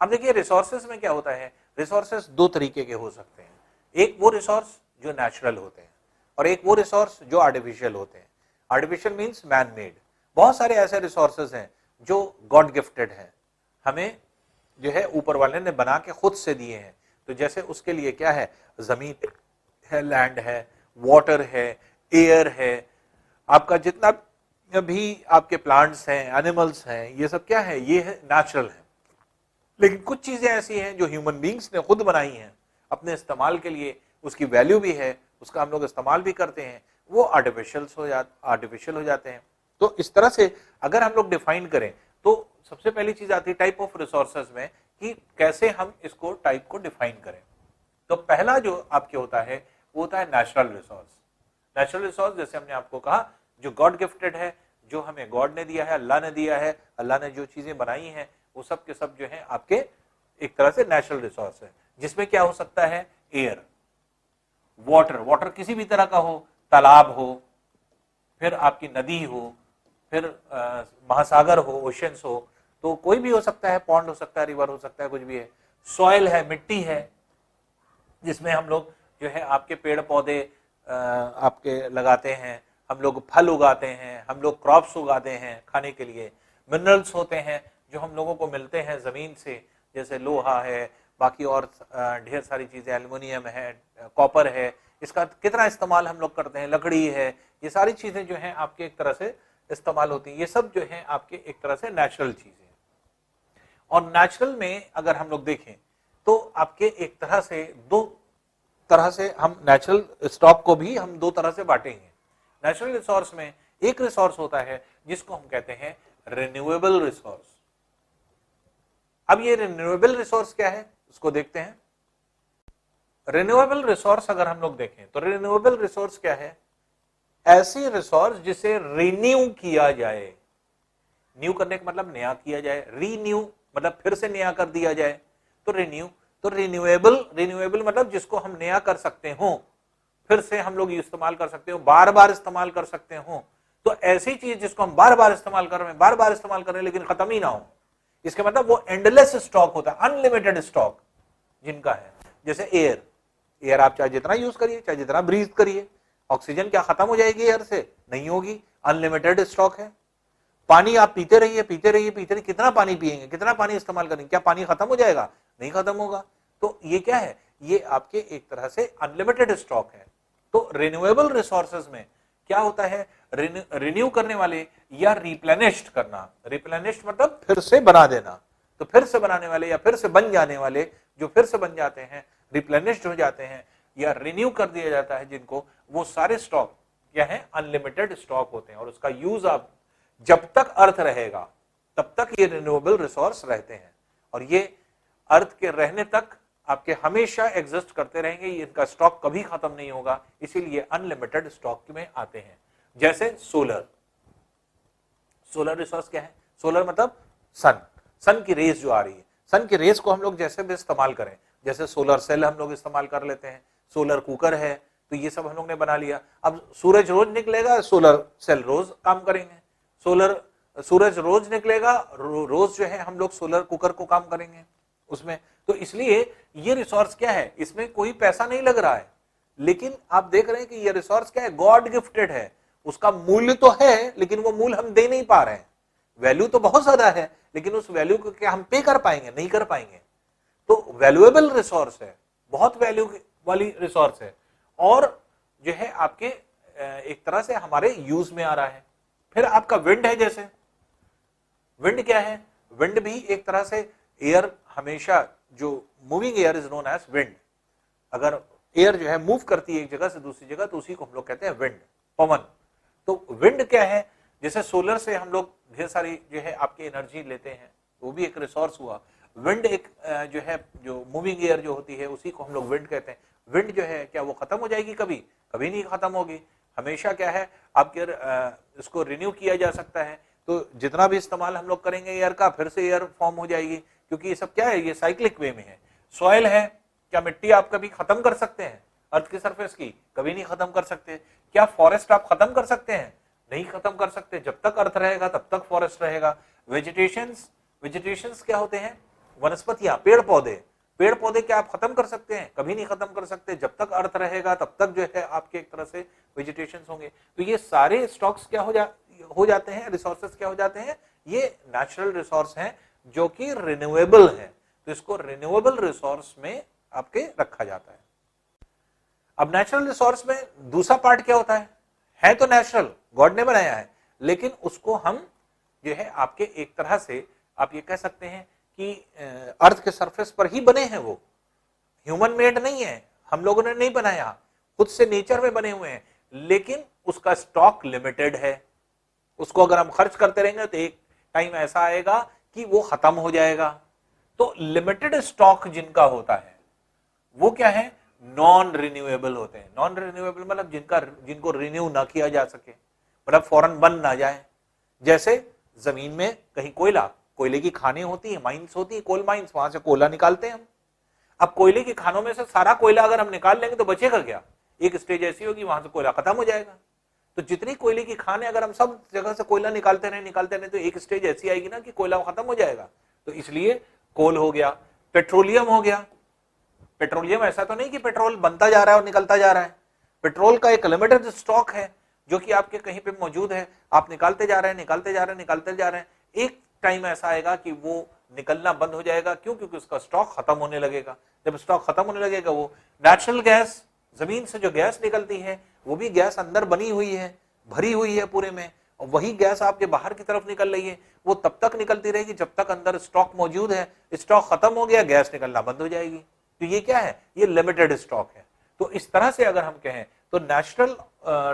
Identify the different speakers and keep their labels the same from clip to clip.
Speaker 1: अब देखिए रिसोर्सेज में क्या होता है, रिसोर्सेज दो तरीके के हो सकते हैं, एक वो रिसोर्स जो नेचुरल होते हैं और एक वो रिसोर्स जो आर्टिफिशियल होते हैं। Artificial means man made. बहुत सारे ऐसे रिसोर्सेज हैं जो गॉड गिफ्टेड हैं, हमें जो है ऊपर वाले ने बना के खुद से दिए हैं। तो जैसे उसके लिए क्या है, जमीन है, लैंड है, वाटर है, एयर है, आपका जितना भी आपके प्लांट्स हैं, एनिमल्स हैं, ये सब क्या है, ये है नेचुरल है। लेकिन कुछ चीजें ऐसी हैं जो ह्यूमन बींग्स ने खुद बनाई हैं अपने इस्तेमाल के लिए, उसकी वैल्यू भी है, उसका हम लोग इस्तेमाल भी करते हैं, वो आर्टिफिशियल हो जाते हैं। तो इस तरह से अगर हम लोग डिफाइन करें तो सबसे पहली चीज आती है टाइप ऑफ रिसोर्सेज में कि कैसे हम इसको टाइप को डिफाइन करें। तो पहला जो आपके होता है वो होता है नेचुरल रिसोर्स। नेचुरल रिसोर्स जैसे हमने आपको कहा जो गॉड गिफ्टेड है, जो हमें गॉड ने दिया है, अल्लाह ने दिया है, अल्लाह ने जो चीजें बनाई हैं वो सब के सब जो है आपके एक तरह से नेचुरल रिसोर्स है, जिसमें क्या हो सकता है, एयर, वाटर, वाटर किसी भी तरह का हो, तालाब हो, फिर आपकी नदी हो, फिर महासागर हो, ओशंस हो, तो कोई भी हो सकता है, पॉन्ड हो सकता है, रिवर हो सकता है, कुछ भी है। सॉइल है, मिट्टी है, जिसमें हम लोग जो है आपके पेड़ पौधे आपके लगाते हैं, हम लोग फल उगाते हैं, हम लोग क्रॉप्स उगाते हैं खाने के लिए। मिनरल्स होते हैं जो हम लोगों को मिलते हैं जमीन से, जैसे लोहा है, बाकी और ढेर सारी चीजें, एल्युमिनियम है, कॉपर है, इसका कितना इस्तेमाल हम लोग करते हैं, लकड़ी है, ये सारी चीजें जो हैं आपके एक तरह से इस्तेमाल होती हैं। ये सब जो है आपके एक तरह से नेचुरल चीजें। और नेचुरल में अगर हम लोग देखें तो आपके एक तरह से दो तरह से हम नेचुरल स्टॉक को भी हम दो तरह से बांटेंगे। नेचुरल रिसोर्स में एक रिसोर्स होता है जिसको हम कहते हैं रिन्यूएबल रिसोर्स। अब ये रिन्यूएबल रिसोर्स क्या है उसको देखते हैं। रिन्यूएबल रिसोर्स अगर हम लोग देखें तो रिन्यूएबल रिसोर्स क्या है, ऐसी रिसोर्स जिसे रिन्यू किया जाए। न्यू करने का मतलब नया किया जाए, रीन्यू मतलब फिर से नया कर दिया जाए, तो रिन्यू। तो रिन्यूएबल मतलब जिसको हम नया कर सकते हो, फिर से हम लोग इस्तेमाल कर सकते हो, बार बार इस्तेमाल कर सकते हो। तो ऐसी चीज जिसको हम बार बार इस्तेमाल कर रहे हैं, बार बार इस्तेमाल कर रहे हैं, लेकिन खत्म ही ना हो, इसके मतलब वो एंडलेस स्टॉक होता है, अनलिमिटेड स्टॉक जिनका है। जैसे एयर, एयर आप चाहे जितना यूज करिए, चाहे जितना ब्रीथ करिए, ऑक्सीजन क्या खत्म हो जाएगी एयर से? नहीं होगी, अनलिमिटेड स्टॉक है। पानी आप पीते रहिए, पीते रहिए, पीते रहिए, कितना पानी पिएंगे, कितना पानी इस्तेमाल करेंगे, क्या पानी खत्म हो जाएगा? नहीं खत्म होगा। तो ये क्या है, ये आपके एक तरह से अनलिमिटेड स्टॉक है। तो रिन्यूएबल रिसोर्सेज में क्या होता है, रिन्यू करने वाले या रिप्लेनिश्ड करना। रिप्लेनिश्ड मतलब फिर से बना देना, तो फिर से बनाने वाले या फिर से बन जाने वाले, जो फिर से बन जाते हैं, रिप्लेनिश्ड हो जाते हैं या रिन्यू कर दिया जाता है जिनको, वो सारे स्टॉक क्या है, अनलिमिटेड स्टॉक होते हैं। और उसका यूज आप जब तक अर्थ रहेगा तब तक ये रिन्यूएबल रिसोर्स रहते हैं, और ये अर्थ के रहने तक आपके हमेशा एग्जिस्ट करते रहेंगे, इनका स्टॉक कभी खत्म नहीं होगा, इसीलिए अनलिमिटेड स्टॉक में आते हैं। जैसे सोलर, सोलर रिसोर्स क्या है, सोलर मतलब सन की रेस जो आ रही है, सन की रेस को हम लोग जैसे भी इस्तेमाल करें, जैसे सोलर सेल हम लोग इस्तेमाल कर लेते हैं, सोलर कुकर है, तो ये सब हम लोग ने बना लिया। अब सूरज रोज निकलेगा, सोलर सेल रोज काम करेंगे, सूरज रोज निकलेगा, रोज जो है हम लोग सोलर कुकर को काम करेंगे उसमें। तो इसलिए ये रिसोर्स क्या है, इसमें कोई पैसा नहीं लग रहा है, लेकिन आप देख रहे हैं कि ये रिसोर्स क्या है, गॉड गिफ्टेड है। उसका मूल्य तो है लेकिन वो मूल्य हम दे नहीं पा रहे हैं। वैल्यू तो बहुत ज्यादा है, लेकिन उस वैल्यू को क्या हम पे कर पाएंगे? नहीं कर पाएंगे। तो वैल्यूएबल रिसोर्स है, बहुत वैल्यू वाली रिसोर्स है, और जो है आपके एक तरह से हमारे यूज में आ रहा है। फिर आपका विंड है, जैसे विंड क्या है, विंड भी एक तरह से एयर, हमेशा जो moving air is known as wind. अगर एयर जो है मूव करती है एक जगह से दूसरी जगह, तो उसी को हम लोग कहते हैं विंड, पवन। तो विंड क्या है, जैसे सोलर से हम लोग ढेर सारी जो है आपकी एनर्जी लेते हैं, वो भी एक रिसोर्स हुआ। विंड एक जो है, जो मूविंग एयर जो होती है, उसी को हम लोग विंड कहते हैं। विंड जो है क्या वो खत्म हो जाएगी? कभी कभी नहीं खत्म होगी, हमेशा क्या है आपके इसको रिन्यू किया जा सकता है। तो जितना भी इस्तेमाल हम लोग करेंगे एयर का, फिर से एयर फॉर्म हो जाएगी, क्योंकि ये सब क्या है, ये साइक्लिक वे में है। सॉइल है, क्या मिट्टी आप कभी खत्म कर सकते हैं? अर्थ की सरफेस की कभी नहीं खत्म कर सकते। क्या फॉरेस्ट आप खत्म कर सकते हैं? नहीं खत्म कर सकते। जब तक अर्थ रहेगा तब तक फॉरेस्ट रहेगा। वेजिटेशंस क्या होते हैं, वनस्पतियां, पेड़ पौधे, पेड़ पौधे क्या आप खत्म कर सकते हैं? कभी नहीं खत्म कर सकते। जब तक अर्थ रहेगा तब तक जो है आपके एक तरह से वेजिटेशन होंगे। तो ये सारे स्टॉक्स क्या हो जाते हैं, रिसोर्सेस क्या हो जाते हैं, ये नेचुरल रिसोर्स हैं जो कि रिन्यूएबल है। तो इसको रिन्यूएबल रिसोर्स में आपके रखा जाता है। अब नेचुरल रिसोर्स में दूसरा पार्ट क्या होता है तो नेचुरल, गॉड ने बनाया है, लेकिन उसको हम जो है आपके एक तरह से आप ये कह सकते हैं कि अर्थ के सरफेस पर ही बने हैं, वो ह्यूमन मेड नहीं है, हम लोगों ने नहीं बनाया, खुद से नेचर में बने हुए हैं, लेकिन उसका स्टॉक लिमिटेड है। उसको अगर हम खर्च करते रहेंगे तो एक टाइम ऐसा आएगा कि वो खत्म हो जाएगा। तो लिमिटेड स्टॉक जिनका होता है वो क्या है, नॉन रिन्यूएबल होते हैं। नॉन रिन्यूएबल मतलब जिनको रिन्यू ना किया जा सके, मतलब फौरन बन ना जाए। जैसे जमीन में कहीं कोयले की खानें होती है, माइंस होती है, कोल माइंस, वहां से कोयला निकालते हैं हम। अब कोयले की खानों में से सारा कोयला अगर हम निकाल लेंगे तो बचेगा क्या? एक स्टेज ऐसी होगी वहां से कोयला खत्म हो जाएगा। तो जितनी कोयले की खानें अगर हम सब जगह से कोयला निकालते रहे तो एक स्टेज ऐसी आएगी ना कि कोयला खत्म हो जाएगा। तो इसलिए कोल हो गया, पेट्रोलियम हो गया। पेट्रोलियम ऐसा तो नहीं कि पेट्रोल बनता जा रहा है और निकलता जा रहा है, पेट्रोल का एक लिमिटेड स्टॉक है जो कि आपके कहीं पे मौजूद है, आप निकालते जा रहे हैं, एक टाइम ऐसा आएगा कि वो निकलना बंद हो जाएगा। क्यों? क्योंकि उसका स्टॉक खत्म होने लगेगा। जब स्टॉक खत्म होने लगेगा, वो नेचुरल गैस, जमीन से जो गैस निकलती है वो भी गैस अंदर बनी हुई है, भरी हुई है पूरे में, और वही गैस आपके बाहर की तरफ निकल रही है। वो तब तक निकलती रहेगी जब तक अंदर स्टॉक मौजूद है। स्टॉक खत्म हो गया, गैस निकलना बंद हो जाएगी। तो ये क्या है, ये लिमिटेड स्टॉक है। तो इस तरह से अगर हम कहें तो नेचुरल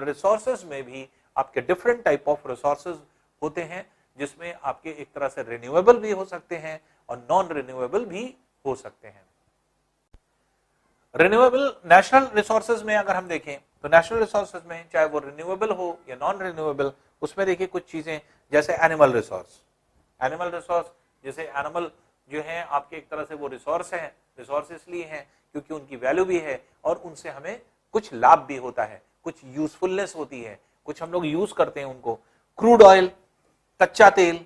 Speaker 1: रिसोर्सेज में भी आपके डिफरेंट टाइप ऑफ रिसोर्सेज होते हैं, जिसमें आपके एक तरह से रिन्यूएबल भी हो सकते हैं और नॉन रिन्यूएबल भी हो सकते हैं। रिन्यूएबल नेचुरल रिसोर्सेज में अगर हम देखें तो नेचुरल रिसोर्सेज में चाहे वो रिन्यूएबल हो या नॉन रिन्यूएबल, उसमें देखिए कुछ चीजें जैसे एनिमल रिसोर्स, जैसे एनिमल जो है आपके एक तरह से वो रिसोर्स है। रिसोर्स इसलिए है क्योंकि उनकी वैल्यू भी है और उनसे हमें कुछ लाभ भी होता है, कुछ यूजफुलनेस होती है, कुछ हम लोग यूज करते हैं उनको। क्रूड ऑयल, कच्चा तेल,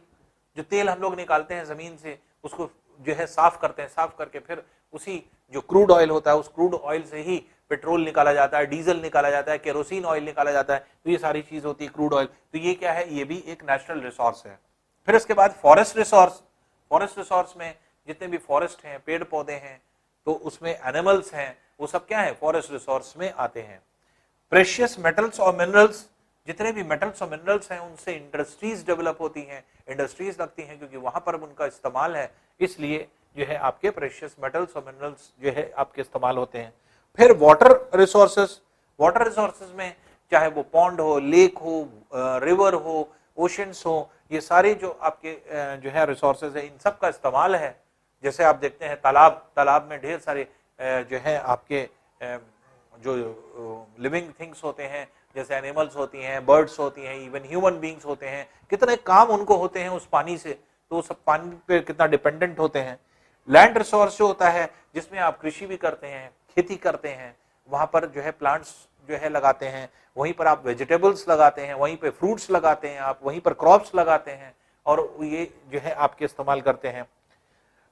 Speaker 1: जो तेल हम लोग निकालते हैं जमीन से, उसको जो है साफ करते हैं, साफ करके फिर उसी जो क्रूड ऑयल होता है उस क्रूड ऑयल से ही पेट्रोल निकाला जाता है, डीजल निकाला जाता है, केरोसिन ऑयल निकाला जाता है। तो ये सारी चीज होती है क्रूड ऑयल। तो ये क्या है, ये भी एक नेचुरल रिसोर्स है। फिर इसके बाद फॉरेस्ट रिसोर्स में जितने भी फॉरेस्ट हैं, पेड़ पौधे हैं, तो उसमें एनिमल्स हैं, वो सब क्या है, फॉरेस्ट रिसोर्स में आते हैं। प्रेशियस मेटल्स और मिनरल्स, जितने भी मेटल्स और मिनरल्स हैं उनसे इंडस्ट्रीज डेवलप होती हैं, इंडस्ट्रीज लगती हैं क्योंकि वहां पर उनका इस्तेमाल है, इसलिए जो है आपके प्रेशियस मेटल्स और मिनरल्स जो है आपके इस्तेमाल होते हैं। फिर वाटर रिसोर्सेज में चाहे वो पॉन्ड हो, लेक हो, रिवर हो, ओशंस हो, ये सारे जो आपके जो है रिसोर्सेज है, इन सब का इस्तेमाल है। जैसे आप देखते हैं तालाब में ढेर सारे जो है आपके जो लिविंग थिंग्स होते हैं, जैसे एनिमल्स होती हैं, बर्ड्स होती हैं, इवन ह्यूमन बींग्स होते हैं, कितने काम उनको होते हैं उस पानी से, तो सब पानी पे कितना डिपेंडेंट होते हैं। लैंड रिसोर्स जो होता है जिसमें आप कृषि भी करते हैं, खेती करते हैं, वहां पर जो है प्लांट्स जो है लगाते हैं, वहीं पर आप वेजिटेबल्स लगाते हैं, वहीं पे फ्रूट्स लगाते हैं, आप वहीं पर क्रॉप्स लगाते हैं, और ये जो है आपके इस्तेमाल करते हैं।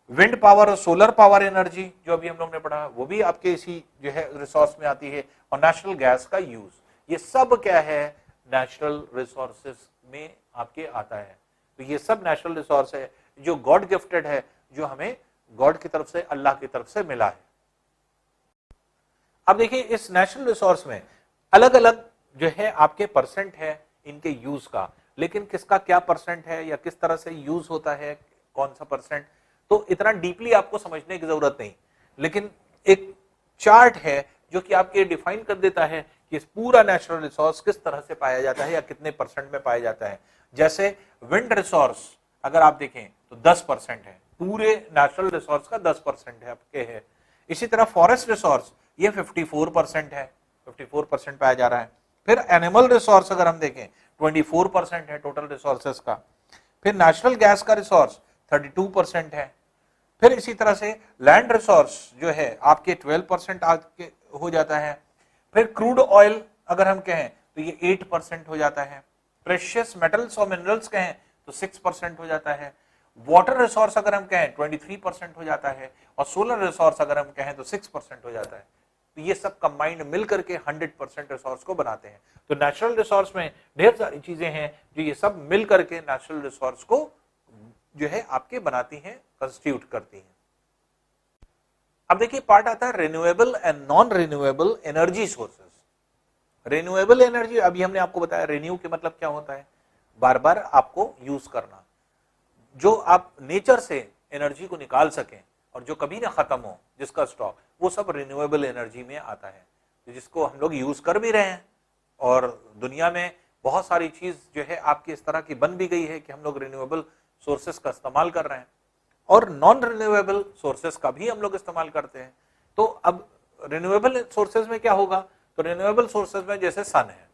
Speaker 1: विंड पावर और सोलर पावर एनर्जी जो अभी हम लोग ने पढ़ा, वो भी आपके इसी जो है रिसोर्स में आती है। और नेचुरल गैस का यूज, ये सब क्या है, नेचुरल रिसोर्सेज में आपके आता है। तो ये सब नेचुरल रिसोर्स है जो गॉड गिफ्टेड है, जो हमें गॉड की तरफ से, अल्लाह की तरफ से मिला है। अब देखिए इस नेचुरल रिसोर्स में अलग अलग जो है आपके परसेंट है इनके यूज का, लेकिन किसका क्या परसेंट है या किस तरह से यूज होता है, कौन सा परसेंट, तो इतना डीपली आपको समझने की जरूरत नहीं। लेकिन एक चार्ट है जो कि आपके डिफाइन कर देता है कि इस पूरा नेचुरल रिसोर्स किस तरह से पाया जाता है या कितने परसेंट में पाया जाता है। जैसे विंड रिसोर्स अगर आप देखें तो 10% है, पूरे नेचुरल रिसोर्स का 10% है आपके है। इसी तरह फॉरेस्ट रिसोर्स ये 54% है, 54% पाया जा रहा है। फिर एनिमल रिसोर्स अगर हम देखें 24% है टोटल रिसोर्सेस का। फिर नेचुरल गैस का रिसोर्स 32% है। फिर इसी तरह से लैंड रिसोर्स जो है आपके 12% आके हो जाता है। फिर क्रूड ऑयल अगर हम कहें तो ये 8% हो जाता है। प्रेशियस मेटल्स और मिनरल्स कहें तो 6% हो जाता है। वाटर रिसोर्स अगर हम कहें 23% हो जाता है, और सोलर रिसोर्स अगर हम कहें तो 6% हो जाता है। तो ये सब कंबाइंड मिलकर के 100% रिसोर्स को बनाते हैं। तो नेचुरल रिसोर्स में ढेर सारी चीजें हैं जो ये सब मिल करके नेचुरल रिसोर्स को जो है आपके बनाती हैं, कंस्टिट्यूट करती हैं। अब देखिए पार्ट आता है renewable and non renewable energy sources. Renewable energy, अभी हमने आपको बताया रिन्यू के मतलब क्या होता है, बार बार आपको यूज करना, जो आप नेचर से एनर्जी को निकाल सकें और जो कभी ना खत्म हो, जिसका स्टॉक, वो सब रिन्यूएबल एनर्जी में आता है, तो जिसको हम लोग यूज कर भी रहे हैं। और दुनिया में बहुत सारी चीज जो है आपकी इस तरह की बन भी गई है कि हम लोग रिन्यूएबल सोर्सेस का इस्तेमाल कर रहे हैं, और नॉन रिन्यूएबल सोर्सेस का भी हम लोग इस्तेमाल करते हैं। तो अब रिन्यूएबल सोर्सेस में क्या होगा, तो रिन्यूएबल सोर्सेस में जैसे सन है,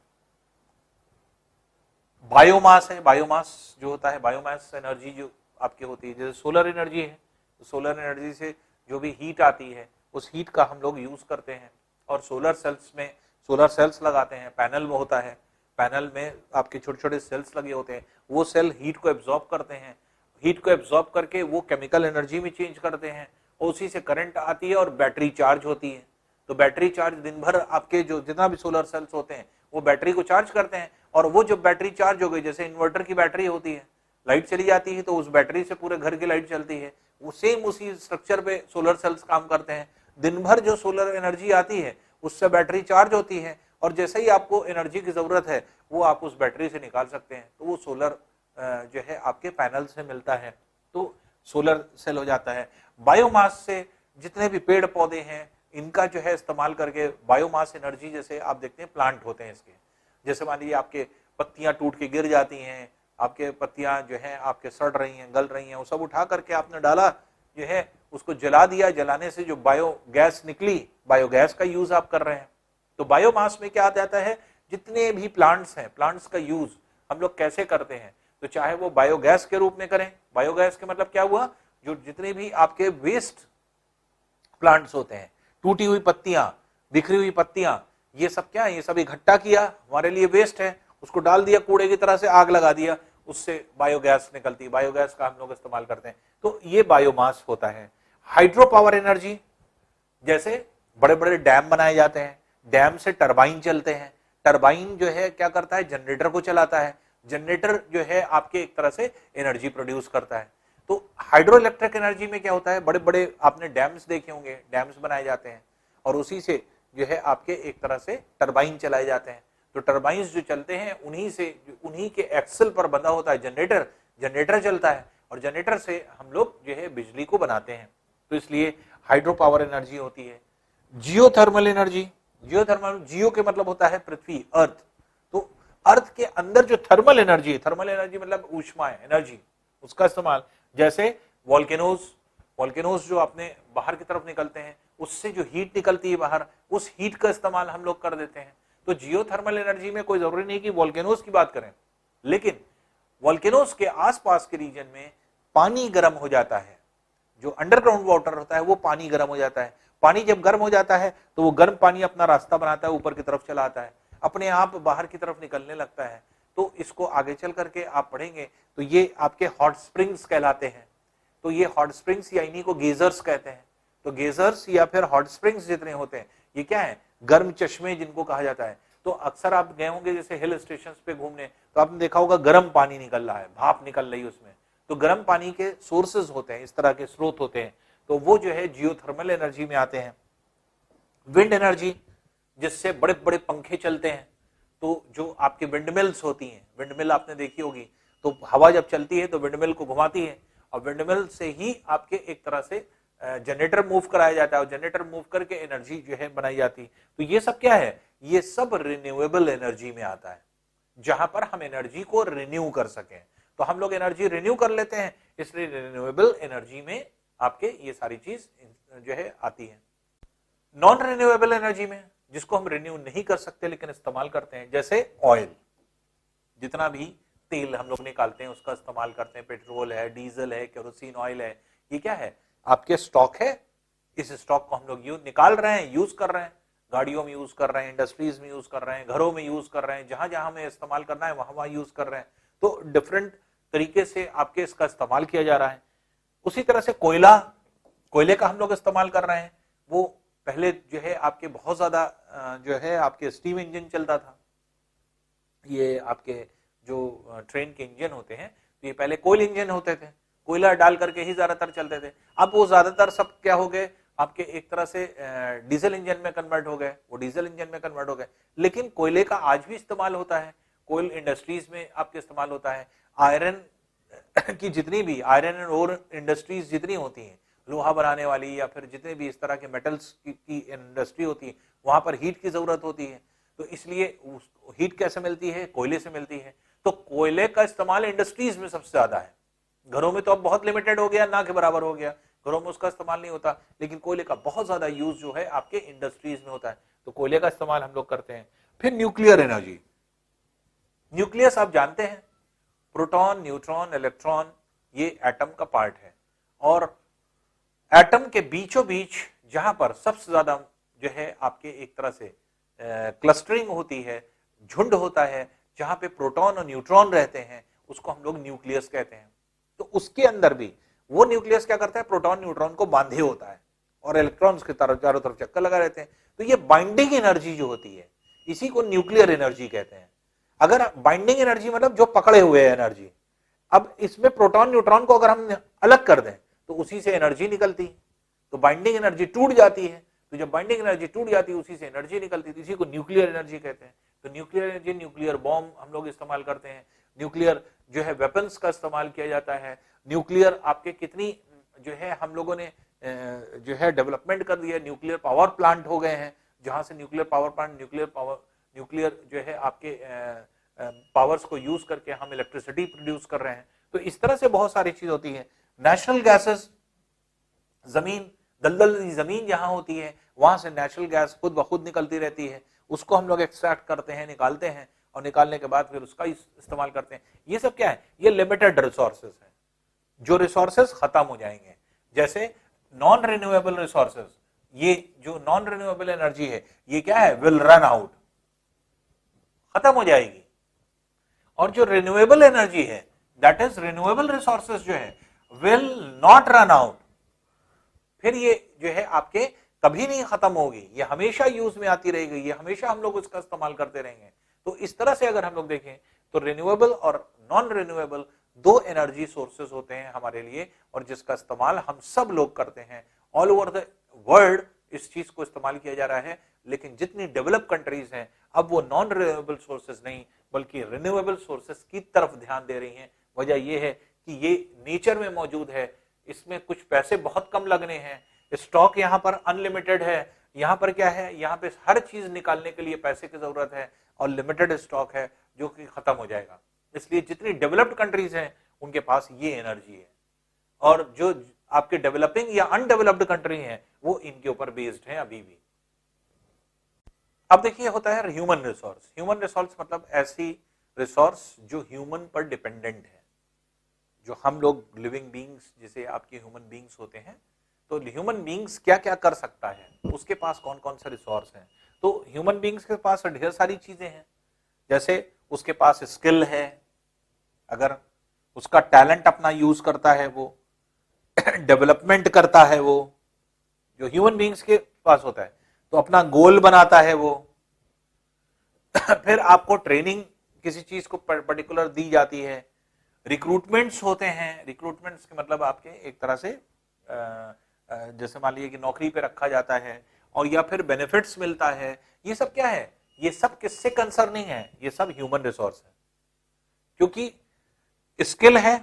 Speaker 1: बायोमास है, बायोमास जो होता है, बायोमास एनर्जी जो आपकी होती है, जैसे सोलर एनर्जी है, तो सोलर एनर्जी से जो भी हीट आती है उस हीट का हम लोग यूज करते हैं, और सोलर सेल्स में सोलर सेल्स लगाते हैं, पैनल में होता है, पैनल में आपके छोटे छोटे सेल्स लगे होते हैं, वो सेल हीट को एब्जॉर्ब करते हैं, हीट को एब्जॉर्ब करके वो केमिकल एनर्जी में चेंज करते हैं, और उसी से करंट आती है और बैटरी चार्ज होती है। तो बैटरी चार्ज दिन भर आपके जो जितना भी सोलर सेल्स होते हैं वो बैटरी को चार्ज करते हैं, और वो जब बैटरी चार्ज हो गई, जैसे इन्वर्टर की बैटरी होती है, लाइट चली जाती है तो उस बैटरी से पूरे घर की लाइट चलती है, वो सेम उसी स्ट्रक्चर पे सोलर सेल्स काम करते हैं। दिन भर जो सोलर एनर्जी आती है उससे बैटरी चार्ज होती है, और जैसे ही आपको एनर्जी की जरूरत है वो आप उस बैटरी से निकाल सकते हैं, तो वो सोलर जो है आपके पैनल से मिलता है, तो सोलर सेल हो जाता है। बायोमास से जितने भी पेड़ पौधे हैं इनका जो है इस्तेमाल करके बायोमास एनर्जी, जैसे आप देखते हैं प्लांट होते हैं इसके, जैसे मान लीजिए आपके पत्तियां टूट के गिर जाती हैं, आपके पत्तियां जो है आपके सड़ रही हैं, गल रही हैं, वो सब उठा करके आपने डाला जो है, उसको जला दिया, जलाने से जो बायोगैस निकली, बायोगैस का यूज आप कर रहे हैं। तो बायोमास में क्या आ जाता है, जितने भी प्लांट्स हैं, प्लांट्स का यूज हम लोग कैसे करते हैं, तो चाहे वो बायोगैस के रूप में करें, बायोगैस के मतलब क्या हुआ, जो जितने भी आपके वेस्ट प्लांट्स होते हैं, टूटी हुई पत्तियां, बिखरी हुई पत्तियां, ये सब क्या है, ये सब इकट्ठा किया, हमारे लिए वेस्ट है, उसको डाल दिया कूड़े की तरह से, आग लगा दिया, उससे बायोगैस निकलती है, बायोगैस का हम लोग इस्तेमाल करते हैं, तो ये बायोमास होता है। हाइड्रो पावर एनर्जी, जैसे बड़े बड़े डैम बनाए जाते हैं, डैम से टरबाइन चलते हैं, टरबाइन जो है क्या करता है, जनरेटर को चलाता है, जनरेटर जो है आपके एक तरह से एनर्जी प्रोड्यूस करता है। तो हाइड्रो इलेक्ट्रिक एनर्जी में क्या होता है, बड़े बड़े आपने डैम्स देखे होंगे, डैम्स बनाए जाते हैं, और उसी से जो है आपके एक तरह से टरबाइन चलाए जाते हैं। तो टरबाइंस जो चलते हैं उन्हीं से, उन्हीं के एक्सल पर बंधा होता है जनरेटर, जनरेटर चलता है, और जनरेटर से हम लोग जो है बिजली को बनाते हैं, तो इसलिए हाइड्रो पावर एनर्जी होती है। जियोथर्मल एनर्जी, जियोथर्मल, जियो के मतलब होता है पृथ्वी, अर्थ, तो अर्थ के अंदर जो थर्मल एनर्जी है, थर्मल एनर्जी मतलब ऊष्मा एनर्जी, उसका इस्तेमाल, जैसे वॉल्केनोज, वॉल्केनोज जो अपने बाहर की तरफ निकलते हैं, उससे जो हीट निकलती है बाहर, उस हीट का इस्तेमाल हम लोग कर देते हैं। तो जियोथर्मल एनर्जी में कोई जरूरी नहीं कि वॉल्केनोज की बात करें, लेकिन वॉल्केनोज के आसपास के रीजन में पानी गर्म हो जाता है, जो अंडरग्राउंड वाटर होता है वो पानी गर्म हो जाता है, पानी जब गर्म हो जाता है तो वो गर्म पानी अपना रास्ता बनाता है, ऊपर की तरफ चला आता है, अपने आप बाहर की तरफ निकलने लगता है। तो इसको आगे चल करके आप पढ़ेंगे तो ये आपके हॉट स्प्रिंग्स कहलाते हैं। तो ये हॉट स्प्रिंग्स या इन्हीं को गेजर्स कहते हैं। तो गेजर्स या फिर हॉट स्प्रिंग्स जितने होते हैं ये क्या है, गर्म चश्मे जिनको कहा जाता है। तो अक्सर आप गए होंगे जैसे हिल स्टेशन पे घूमने, तो आपने देखा होगा गर्म पानी निकल रहा है, भाप निकल रही है उसमें, तो गर्म पानी के सोर्सेज होते हैं, इस तरह के स्रोत होते हैं, तो वो जो है जियोथर्मल एनर्जी में आते हैं। विंड एनर्जी, जिससे बड़े बड़े पंखे चलते हैं, तो जो आपके विंडमिल्स होती हैं, विंडमिल आपने देखी होगी, तो हवा जब चलती है तो विंडमिल को घुमाती है, और विंडमिल से ही आपके एक तरह से जनरेटर मूव कराया जाता है, और जनरेटर मूव करके एनर्जी जो है बनाई जाती है। तो ये सब क्या है, ये सब रिन्यूएबल एनर्जी में आता है, जहां पर हम एनर्जी को रिन्यू कर सकें। तो हम लोग एनर्जी रिन्यू कर लेते हैं, इसलिए रिन्यूएबल एनर्जी में आपके ये सारी चीज जो है आती है। नॉन रिन्यूएबल एनर्जी में, जिसको हम रिन्यू नहीं कर सकते लेकिन इस्तेमाल करते हैं, जैसे ऑयल, जितना भी तेल हम लोग निकालते हैं उसका इस्तेमाल करते हैं, पेट्रोल है, डीजल है, केरोसिन ऑयल है, ये क्या है, आपके स्टॉक है, इस स्टॉक को हम लोग निकाल रहे हैं, यूज कर रहे हैं, गाड़ियों में यूज कर रहे हैं, इंडस्ट्रीज में यूज कर रहे हैं, घरों में यूज कर रहे हैं, जहां जहां हमें इस्तेमाल करना है वहां वहां यूज कर रहे हैं। तो डिफरेंट तरीके से आपके इसका इस्तेमाल किया जा रहा है। उसी तरह से कोयले का हम लोग इस्तेमाल कर रहे हैं। वो पहले जो है आपके बहुत ज्यादा जो है आपके स्टीम इंजन चलता था। ये आपके जो ट्रेन के इंजन होते हैं तो ये पहले कोयल इंजन होते थे, कोयला डाल करके ही ज्यादातर चलते थे। अब वो ज्यादातर सब क्या हो गए आपके एक तरह से डीजल इंजन में कन्वर्ट हो गए, वो डीजल इंजन में कन्वर्ट हो गए। लेकिन कोयले का आज भी इस्तेमाल होता है, कोयल इंडस्ट्रीज में आपके इस्तेमाल होता है। आयरन की जितनी भी आयरन एंड ओर इंडस्ट्रीज जितनी होती हैं, लोहा बनाने वाली या फिर जितने भी इस तरह के मेटल्स की इंडस्ट्री होती है, वहां पर हीट की जरूरत होती है। तो इसलिए हीट कैसे मिलती है, कोयले से मिलती है। तो कोयले का इस्तेमाल इंडस्ट्रीज में सबसे ज्यादा है। घरों में तो अब बहुत लिमिटेड हो गया, ना के बराबर हो गया, घरों में उसका इस्तेमाल नहीं होता, लेकिन कोयले का बहुत ज्यादा यूज जो है आपके इंडस्ट्रीज में होता है। तो कोयले का इस्तेमाल हम लोग करते हैं। फिर न्यूक्लियर एनर्जी। न्यूक्लियस आप जानते हैं, प्रोटॉन, न्यूट्रॉन, इलेक्ट्रॉन, ये एटम का पार्ट है। और एटम के बीचों बीच जहां पर सबसे ज्यादा जो है आपके एक तरह से क्लस्टरिंग होती है, झुंड होता है, जहां पे प्रोटॉन और न्यूट्रॉन रहते हैं, उसको हम लोग न्यूक्लियस कहते हैं। तो उसके अंदर भी वो न्यूक्लियस क्या करता है, प्रोटॉन न्यूट्रॉन को बांधे होता है और इलेक्ट्रॉन्स के चारों तरफ चक्कर लगा रहते हैं। तो ये बाइंडिंग एनर्जी जो होती है, इसी को न्यूक्लियर एनर्जी कहते हैं। अगर बाइंडिंग एनर्जी मतलब जो पकड़े हुए एनर्जी, अब इसमें प्रोटॉन न्यूट्रॉन को अगर हम अलग कर दें तो उसी से एनर्जी निकलती, तो बाइंडिंग एनर्जी टूट जाती है। तो जब बाइंडिंग एनर्जी टूट जाती है उसी से एनर्जी निकलती है, इसी को न्यूक्लियर एनर्जी कहते हैं। तो न्यूक्लियर एनर्जी, न्यूक्लियर बॉम्ब हम लोग इस्तेमाल करते हैं, न्यूक्लियर जो है वेपन्स का इस्तेमाल किया जाता है। न्यूक्लियर आपके कितनी जो है हम लोगों ने जो है डेवलपमेंट कर दिया, न्यूक्लियर पावर प्लांट हो गए हैं, जहां से न्यूक्लियर पावर प्लांट न्यूक्लियर जो है आपके पावर्स को यूज करके हम इलेक्ट्रिसिटी प्रोड्यूस कर रहे हैं। तो इस तरह से बहुत सारी चीज होती है। नेचुरल गैसेस, जमीन दलदल जमीन जहां होती है वहां से नेचुरल गैस खुद ब खुद निकलती रहती है, उसको हम लोग एक्सट्रैक्ट करते हैं, निकालते हैं, और निकालने के बाद फिर उसका इस्तेमाल करते हैं। ये सब क्या है, ये लिमिटेड रिसोर्सेज है। जो रिसोर्सेज खत्म हो जाएंगे, जैसे नॉन रिन्यूएबल रिसोर्सेज, ये जो नॉन रिन्यूएबल एनर्जी है ये क्या है, विल रन आउट, खत्म हो जाएगी। और जो रिन्यूएबल एनर्जी है, दैट इज रिन्यूएबल रिसोर्सेज जो है, विल नॉट रन आउट। फिर ये जो है आपके कभी नहीं खत्म होगी, ये हमेशा यूज में आती रहेगी, ये हमेशा हम लोग उसका इस्तेमाल करते रहेंगे। तो इस तरह से अगर हम लोग देखें तो रिन्यूएबल और नॉन रिन्यूएबल दो एनर्जी सोर्सेज होते हैं हमारे लिए, और जिसका इस्तेमाल हम सब लोग करते हैं। ऑल ओवर द वर्ल्ड इस चीज को इस्तेमाल किया जा रहा है, लेकिन जितनी डेवलप कंट्रीज हैं अब वो नॉन रिन्यूएबल सोर्सेज नहीं बल्कि रिन्यूएबल सोर्सेज की तरफ ध्यान दे रही हैं। वजह यह है कि ये नेचर में मौजूद है, इसमें कुछ पैसे बहुत कम लगने हैं, स्टॉक यहाँ पर अनलिमिटेड है। यहाँ पर क्या है, यहाँ पे हर चीज निकालने के लिए पैसे की जरूरत है, और लिमिटेड स्टॉक है जो कि खत्म हो जाएगा। इसलिए जितनी डेवलप्ड कंट्रीज हैं उनके पास ये एनर्जी है, और जो आपके डेवलपिंग या अनडेवलप्ड कंट्री हैं वो इनके ऊपर बेस्ड हैं अभी भी। अब देखिए होता है ह्यूमन रिसोर्स। ह्यूमन रिसोर्स मतलब ऐसी रिसोर्स जो ह्यूमन पर डिपेंडेंट है, जो हम लोग लिविंग बींग्स जिसे आपके ह्यूमन बींग्स होते हैं, तो ह्यूमन बींग्स क्या क्या कर सकता है, उसके पास कौन कौन से रिसोर्स हैं। तो ह्यूमन बींग्स के पास ढेर सारी चीजें हैं, जैसे उसके पास स्किल है, अगर उसका टैलेंट अपना यूज करता है, वो डेवलपमेंट करता है, वो जो ह्यूमन बींग्स के पास होता है, तो अपना गोल बनाता है वो फिर आपको ट्रेनिंग किसी चीज को पर्टिकुलर दी जाती है, रिक्रूटमेंट्स होते हैं। रिक्रूटमेंट्स के मतलब आपके एक तरह से जैसे मान लीजिए कि नौकरी पे रखा जाता है, और या फिर बेनिफिट्स मिलता है। ये सब क्या है, ये सब किससे कंसर्निंग है, ये सब ह्यूमन रिसोर्स है। क्योंकि स्किल है,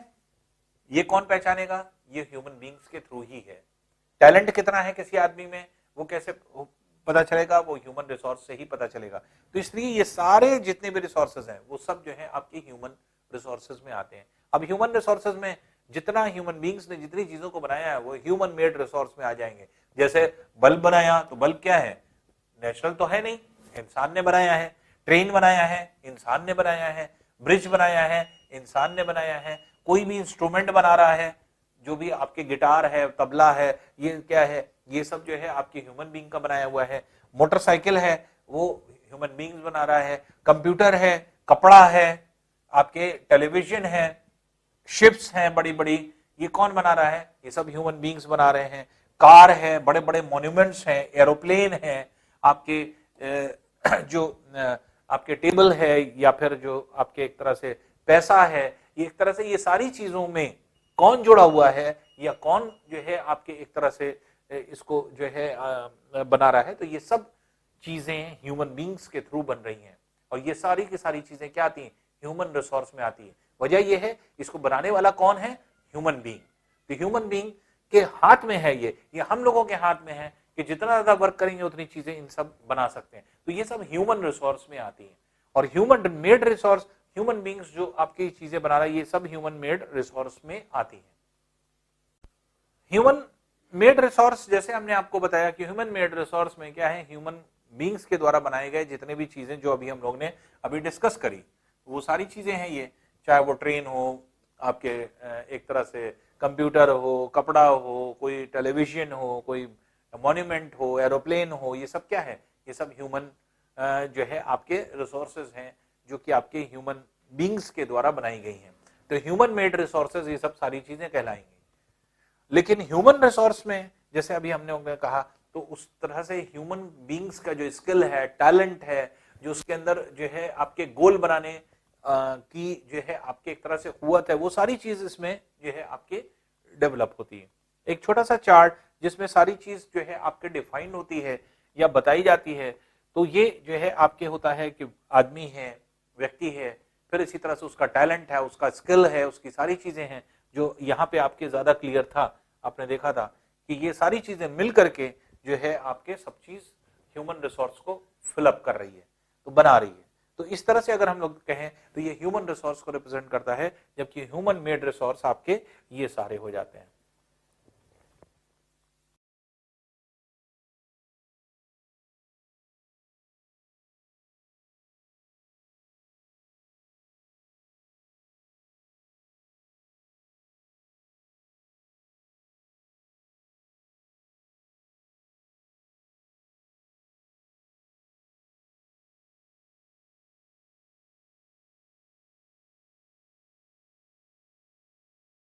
Speaker 1: ये कौन पहचानेगा, ये ह्यूमन बींग्स के थ्रू ही है। टैलेंट कितना है किसी आदमी में, वो कैसे पता चलेगा, वो ह्यूमन रिसोर्स से ही पता चलेगा। तो इसलिए ये सारे जितने भी रिसोर्सेज हैं वो सब जो है आपकी ह्यूमन रिसोर्सेज में आते हैं। अब ह्यूमन रिसोर्सेज में जितना ह्यूमन बींग्स ने जितनी चीजों को बनाया है वो ह्यूमन मेड रिसोर्स में आ जाएंगे। जैसे बल्ब बनाया, तो बल्ब क्या है, नेचुरल तो है नहीं, इंसान ने बनाया है। ट्रेन बनाया है, इंसान ने बनाया है। ब्रिज बनाया है, इंसान ने बनाया है। कोई भी इंस्ट्रूमेंट बना रहा है, जो भी आपके गिटार है, तबला है, ये क्या है, ये सब जो है आपके ह्यूमन बींग का बनाया हुआ है। मोटरसाइकिल है, वो ह्यूमन बींग्स बना रहा है। कंप्यूटर है, कपड़ा है, आपके टेलीविजन है, शिप्स हैं बड़ी बड़ी, ये कौन बना रहा है? ये सब ह्यूमन बींग्स बना रहे हैं। कार है, बड़े बड़े मॉन्यूमेंट्स हैं, एरोप्लेन है, आपके जो आपके टेबल है, या फिर जो आपके एक तरह से पैसा है, ये एक तरह से ये सारी चीजों में कौन जुड़ा हुआ है, या कौन जो है आपके एक तरह से इसको जो है बना रहा है? तो ये सब चीजें ह्यूमन बींग्स के थ्रू बन रही हैं, और ये सारी की सारी चीजें क्या आती हैं? ह्यूमन रिसोर्स में आती है। वजह ये है, इसको बनाने वाला कौन है? Human being. तो ह्यूमन बींग के हाथ में है ये हम लोगों के हाथ में है कि जितना ज्यादा वर्क करेंगे उतनी चीजें इन सब बना सकते हैं। तो ये सब ह्यूमन रिसोर्स में आती है। और human made resource, human beings जो आपकी चीजें बना रहा है, ये सब ह्यूमन मेड रिसोर्स में आती है। ह्यूमन मेड रिसोर्स, जैसे हमने आपको बताया कि ह्यूमन मेड रिसोर्स में क्या है, ह्यूमन बींग्स के द्वारा बनाए गए जितने भी चीजें जो अभी हम लोग ने अभी डिस्कस करी, वो सारी चीजें हैं ये, चाहे वो ट्रेन हो, आपके एक तरह से कंप्यूटर हो, कपड़ा हो, कोई टेलीविजन हो, कोई मॉन्यूमेंट हो, एरोप्लेन हो, ये सब क्या है? ये सब ह्यूमन जो है आपके रिसोर्सेज हैं, जो कि आपके ह्यूमन बींग्स के द्वारा बनाई गई हैं। तो ह्यूमन मेड रिसोर्सेज ये सब सारी चीजें कहलाएंगी। लेकिन ह्यूमन रिसोर्स में जैसे अभी हमने कहा, तो उस तरह से ह्यूमन बींग्स का जो स्किल है, टैलेंट है, जो उसके अंदर जो है आपके गोल बनाने की जो है आपके एक तरह से कुव्वत है, वो सारी चीज इसमें जो है आपके डेवलप होती है। एक छोटा सा चार्ट जिसमें सारी चीज जो है आपके डिफाइन होती है या बताई जाती है। तो ये जो है आपके होता है कि आदमी है, व्यक्ति है, फिर इसी तरह से उसका टैलेंट है, उसका स्किल है, उसकी सारी चीजें हैं, जो यहाँ पे आपके ज्यादा क्लियर था। आपने देखा था कि ये सारी चीजें मिल करके जो है आपके सब चीज ह्यूमन रिसोर्स को फिलअप कर रही है, तो बना रही है। तो इस तरह से अगर हम लोग कहें तो ये ह्यूमन रिसोर्स को रिप्रेजेंट करता है, जबकि ह्यूमन मेड रिसोर्स आपके ये सारे हो जाते हैं।